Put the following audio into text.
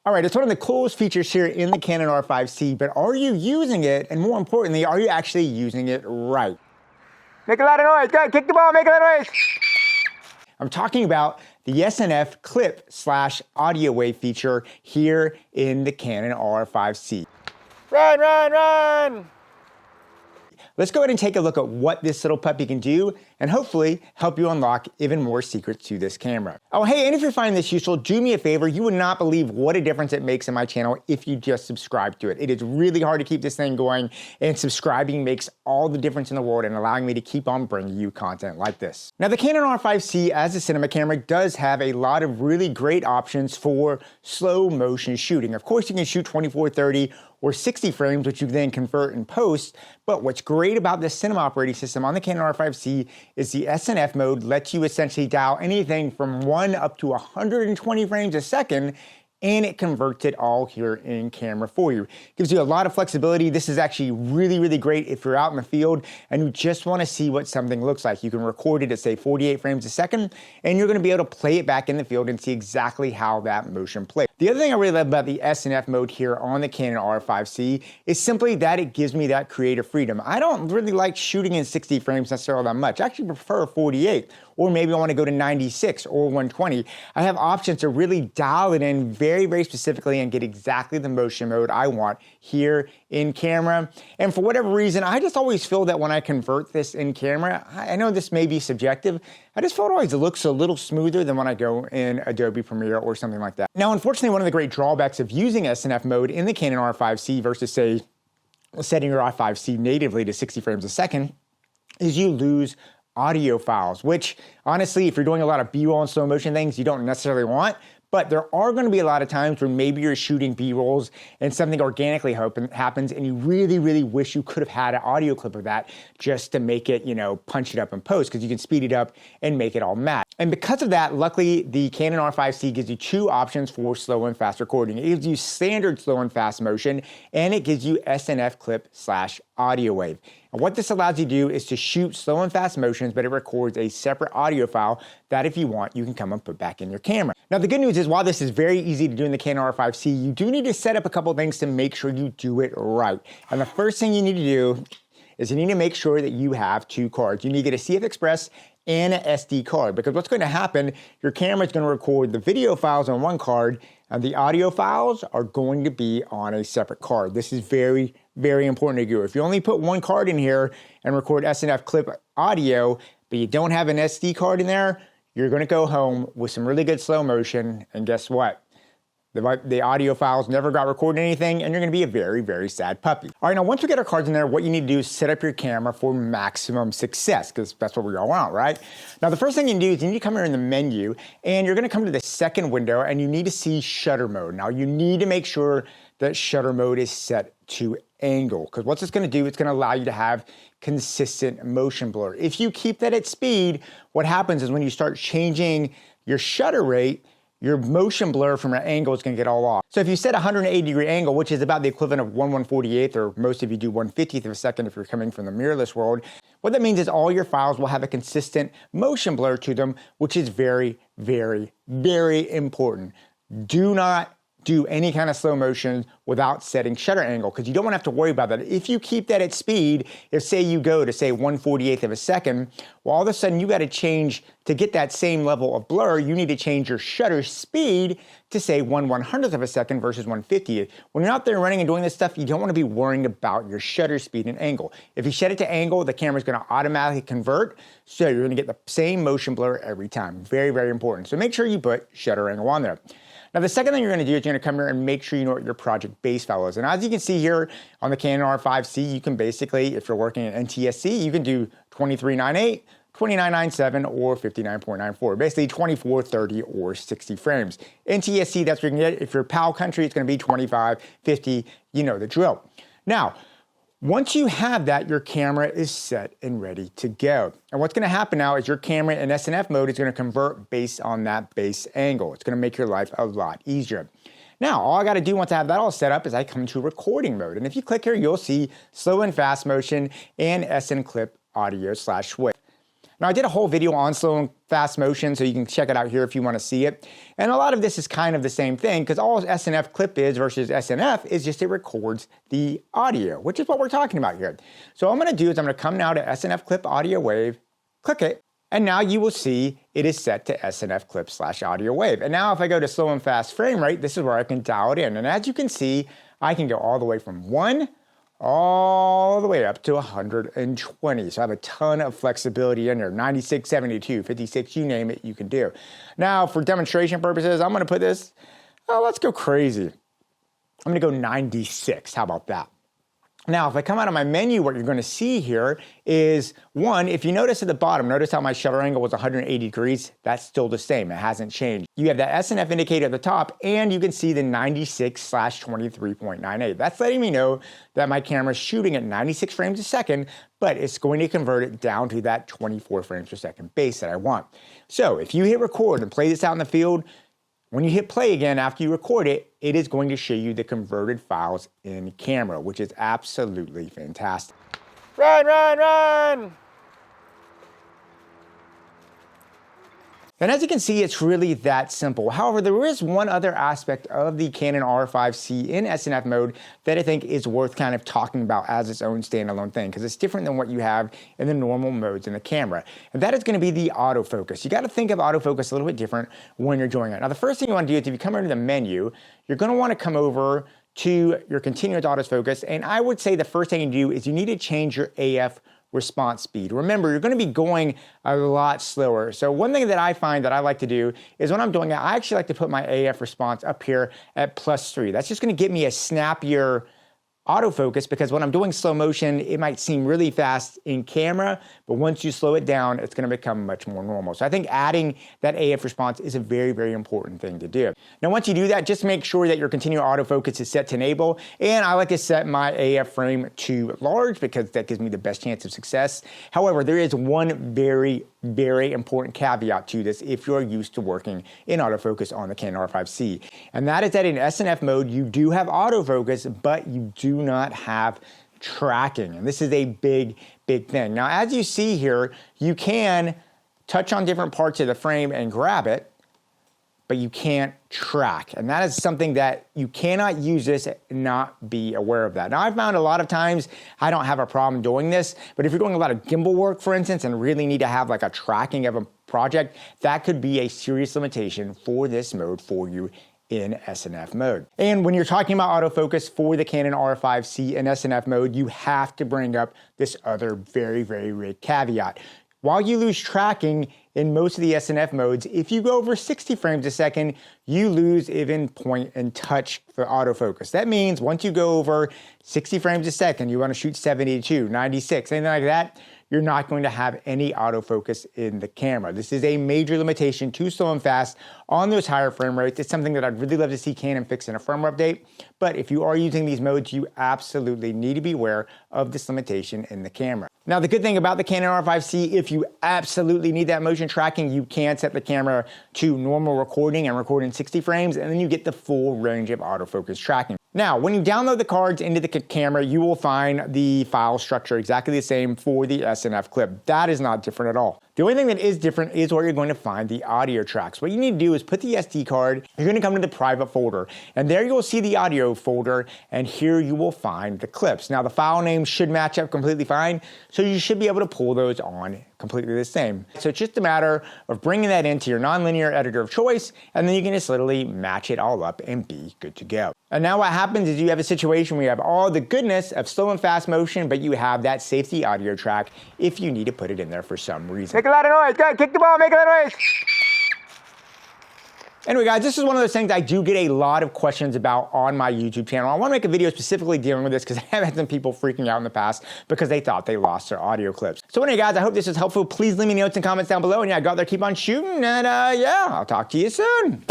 All right, it's one of the coolest features here in the Canon R5C, but are you using it? And more importantly, are you actually using it right? Make a lot of noise. Go ahead, kick the ball, make a lot of noise. I'm talking about the S&F Clip / audio wave feature here in the Canon R5C. Run, run, run. Let's go ahead and take a look at what this little puppy can do and hopefully help you unlock even more secrets to this camera. Oh, hey, and if you're finding this useful, do me a favor. You would not believe what a difference it makes in my channel if you just subscribe to it. It is really hard to keep this thing going, and subscribing makes all the difference in the world and allowing me to keep on bringing you content like this. Now, the Canon R5C as a cinema camera does have a lot of really great options for slow motion shooting. Of course, you can shoot 24, 30, or 60 frames, which you then convert in post. But what's great about this cinema operating system on the Canon R5C is the S&F mode lets you essentially dial anything from 1 up to 120 frames a second, and it converts it all here in camera for you. Gives you a lot of flexibility. This is actually really, really great if you're out in the field and you just want to see what something looks like. You can record it at, say, 48 frames a second, and you're going to be able to play it back in the field and see exactly how that motion plays. The other thing I really love about the S&F mode here on the Canon R5C is simply that it gives me that creative freedom. I don't really like shooting in 60 frames necessarily that much. I actually prefer 48, or maybe I want to go to 96 or 120. I have options to really dial it in very, very specifically and get exactly the motion mode I want here in camera. And for whatever reason, I just always feel that when I convert this in camera, I know this may be subjective, I just feel it always looks a little smoother than when I go in Adobe Premiere or something like that. Now, unfortunately, one of the great drawbacks of using S&F mode in the Canon R5C versus, say, setting your R5C natively to 60 frames a second is you lose audio files, which honestly, if you're doing a lot of B-roll and slow motion things, you don't necessarily want. But there are going to be a lot of times when maybe you're shooting B-rolls and something organically happens and you really, really wish you could have had an audio clip of that just to make it, punch it up in post, because you can speed it up and make it all matte. And because of that, luckily, the Canon R5C gives you two options for slow and fast recording. It gives you standard slow and fast motion, and it gives you S&F Clip / audio wave. And what this allows you to do is to shoot slow and fast motions, but it records a separate audio file that if you want, you can come and put back in your camera. Now, the good news is while this is very easy to do in the Canon R5C, you do need to set up a couple things to make sure you do it right. And the first thing you need to do is you need to make sure that you have two cards. You need to get a CF Express and an SD card, because what's going to happen, your camera is going to record the video files on one card and the audio files are going to be on a separate card. This is very, very important to do. If you only put one card in here and record S&F Clip audio, but you don't have an SD card in there, you're going to go home with some really good slow motion, and guess what? The audio files never got recorded anything, and you're going to be a very, very sad puppy. All right, now once we get our cards in there, what you need to do is set up your camera for maximum success, because that's what we all want, right? Now, the first thing you need to do is you need to come here in the menu, and you're going to come to the second window, and you need to see shutter mode. Now, you need to make sure that shutter mode is set to angle, because what's it's going to do, it's going to allow you to have consistent motion blur. If you keep that at speed, what happens is when you start changing your shutter rate, your motion blur from your angle is going to get all off. So if you set a 180-degree angle, which is about the equivalent of 1/148th, or most of you do 1/50th of a second if you're coming from the mirrorless world, what that means is all your files will have a consistent motion blur to them, which is very, very, very important. Do not do any kind of slow motion without setting shutter angle, because you don't want to have to worry about that. If you keep that at speed, if say you go to say 1/48th of a second, well, all of a sudden you got to change to get that same level of blur, you need to change your shutter speed to say 1/100th of a second versus 1/50th. When you're out there running and doing this stuff, you don't want to be worrying about your shutter speed and angle. If you set it to angle, the camera's going to automatically convert, so you're going to get the same motion blur every time. Very, very important. So make sure you put shutter angle on there. Now, the second thing you're going to do is you're going to come here and make sure you know what your project base file is. And as you can see here on the Canon R5C, you can basically, if you're working in NTSC, you can do 2398, 2997, or 59.94. Basically 24, 30, or 60 frames. NTSC, that's what you can get. If you're PAL country, it's going to be 25, 50, you know the drill. Now, once you have that, your camera is set and ready to go. And what's going to happen now is your camera in S&F mode is going to convert based on that base angle. It's going to make your life a lot easier. Now, all I got to do once I have that all set up is I come to recording mode. And if you click here, you'll see slow and fast motion and S&F Clip audio / wave. Now, I did a whole video on slow and fast motion, so you can check it out here if you want to see it. And a lot of this is kind of the same thing, because all S&F Clip is versus S&F is just it records the audio, which is what we're talking about here. So what I'm going to do is I'm going to come now to S&F Clip Audio Wave, click it, and now you will see it is set to S&F Clip / Audio Wave. And now if I go to slow and fast frame rate, this is where I can dial it in. And as you can see, I can go all the way from 1 all the way up to 120. So I have a ton of flexibility in there. 96, 72, 56, you name it, you can do. Now for demonstration purposes, I'm gonna put this, let's go crazy. I'm gonna go 96, how about that? Now, if I come out of my menu, what you're going to see here is, one, if you notice at the bottom, notice how my shutter angle was 180 degrees? That's still the same. It hasn't changed. You have that S&F indicator at the top, and you can see the 96/23.98. That's letting me know that my camera is shooting at 96 frames a second, but it's going to convert it down to that 24 frames per second base that I want. So if you hit record and play this out in the field, when you hit play again after you record it, it is going to show you the converted files in camera, which is absolutely fantastic. Run, run, run! And as you can see, it's really that simple. However, there is one other aspect of the Canon R5C in S&F mode that I think is worth kind of talking about as its own standalone thing, because it's different than what you have in the normal modes in the camera. And that is going to be the autofocus. You got to think of autofocus a little bit different when you're doing it. Now, the first thing you want to do is if you come into the menu, you're going to want to come over to your continuous autofocus. And I would say the first thing you do is you need to change your AF response speed. Remember, you're going to be going a lot slower. So one thing that I find that I like to do is when I'm doing it, I actually like to put my AF response up here at +3. That's just going to get me a snappier autofocus, because when I'm doing slow motion, it might seem really fast in camera, but once you slow it down, it's going to become much more normal. So I think adding that AF response is a very, very important thing to do. Now, once you do that, just make sure that your continuous autofocus is set to enable, and I like to set my AF frame to large because that gives me the best chance of success. However, there is one very, very important caveat to this if you're used to working in autofocus on the Canon R5C, and that is that in S&F mode, you do have autofocus, but you do not have tracking. And this is a big, big thing. Now, as you see here, you can touch on different parts of the frame and grab it, but you can't track. And that is something that you cannot use this and not be aware of that. Now, I've found a lot of times I don't have a problem doing this, but if you're doing a lot of gimbal work, for instance, and really need to have like a tracking of a project, that could be a serious limitation for this mode for you in S&F mode. And when you're talking about autofocus for the Canon R5C in S&F mode, you have to bring up this other very, very big caveat. While you lose tracking in most of the S&F modes, if you go over 60 frames a second, you lose even point and touch for autofocus. That means once you go over 60 frames a second, you want to shoot 72, 96, anything like that, you're not going to have any autofocus in the camera. This is a major limitation to slow and fast on those higher frame rates. It's something that I'd really love to see Canon fix in a firmware update. But if you are using these modes, you absolutely need to be aware of this limitation in the camera. Now, the good thing about the Canon R5C, if you absolutely need that motion tracking, you can set the camera to normal recording and record in 60 frames, and then you get the full range of autofocus tracking. Now, when you download the cards into the camera, you will find the file structure exactly the same for the S&F Clip. That is not different at all. The only thing that is different is where you're going to find the audio tracks. What you need to do is put the SD card, you're going to come to the private folder, and there you will see the audio folder, and here you will find the clips. Now, the file names should match up completely fine, so you should be able to pull those on completely the same. So it's just a matter of bringing that into your nonlinear editor of choice, and then you can just literally match it all up and be good to go. And now what happens is you have a situation where you have all the goodness of slow and fast motion, but you have that safety audio track if you need to put it in there for some reason. Make a lot of noise. Go ahead, kick the ball, make a lot of noise. Anyway, guys, this is one of those things I do get a lot of questions about on my YouTube channel. I want to make a video specifically dealing with this because I have had some people freaking out in the past because they thought they lost their audio clips. So anyway, guys, I hope this was helpful. Please leave me notes and comments down below. And yeah, go out there, keep on shooting, and yeah, I'll talk to you soon.